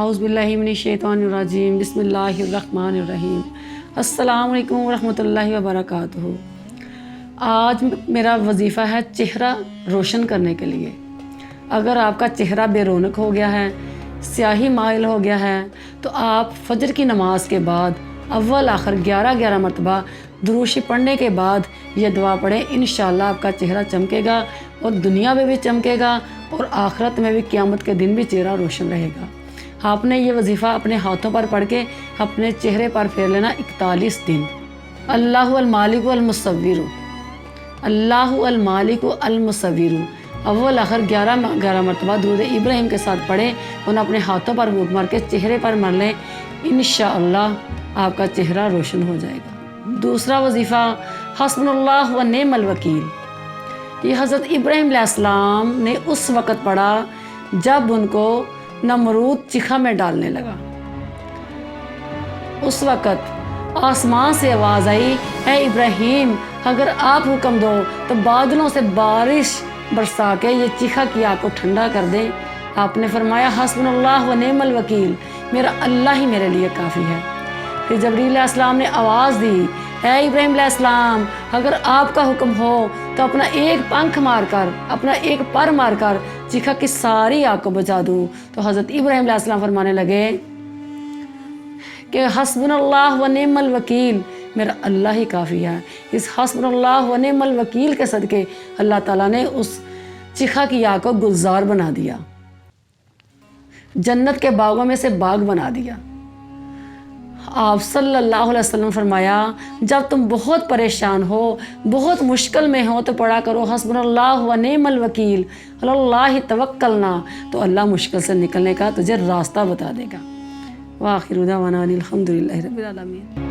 اعوذ باللہ من الشیطان الرجیم بسم اللہ الرحمن الرحیم السلام علیکم ورحمۃ اللہ وبرکاتہ۔ آج میرا وظیفہ ہے چہرہ روشن کرنے کے لیے۔ اگر آپ کا چہرہ بے رونق ہو گیا ہے، سیاہی مائل ہو گیا ہے، تو آپ فجر کی نماز کے بعد اول آخر 11 مرتبہ دروشی پڑھنے کے بعد یہ دعا پڑھیں، انشاءاللہ آپ کا چہرہ چمکے گا اور دنیا میں بھی چمکے گا اور آخرت میں بھی قیامت کے دن بھی چہرہ روشن رہے گا۔ آپ نے یہ وظیفہ اپنے ہاتھوں پر پڑھ کے اپنے چہرے پر پھیر لینا 41 دن۔ اللہ المالک المصور، اللہ المالک المصور، اول آخر 11 مرتبہ درود ابراہیم کے ساتھ پڑھیں اور اپنے ہاتھوں پر گھونٹ مار کے چہرے پر مر لیں، انشاءاللہ آپ کا چہرہ روشن ہو جائے گا۔ دوسرا وظیفہ حسبنا اللہ و نعم الوکیل، یہ حضرت ابراہیم علیہ السلام نے اس وقت پڑھا جب ان کو نمرود چیخا میں ڈالنے لگا۔ اس وقت آسمان سے آواز آئی، اے ابراہیم اگر آپ حکم دو تو بادلوں سے بارش برسا کے یہ چیخا کی آگ کو ٹھنڈا کر دیں۔ آپ نے فرمایا حسبنا اللہ و نعم الوکیل، میرا اللہ ہی میرے لیے کافی ہے۔ پھر جبریل علیہ السلام نے آواز دی، اے ابراہیم علیہ السلام اگر آپ کا حکم ہو تو اپنا ایک پنکھ مار کر، اپنا ایک پر مار کر چیخا کی ساری آگ کو بجھا دوں۔ تو حضرت ابراہیم علیہ السلام فرمانے لگے کہ حسبنا اللہ و نعم الوکیل، میرا اللہ ہی کافی ہے۔ اس حسبنا اللہ و نعم الوکیل کے صدقے اللہ تعالیٰ نے اس چیخا کی آگ کو گلزار بنا دیا، جنت کے باغوں میں سے باغ بنا دیا۔ آپ صلی اللہ علیہ وسلم فرمایا جب تم بہت پریشان ہو، بہت مشکل میں ہو تو پڑھا کرو حسبنا اللہ و نعم الوکیل، اللہ توکلنا، تو اللہ مشکل سے نکلنے کا تجھے راستہ بتا دے گا۔ وآخر دعوانا الحمدللہ رب العالمین۔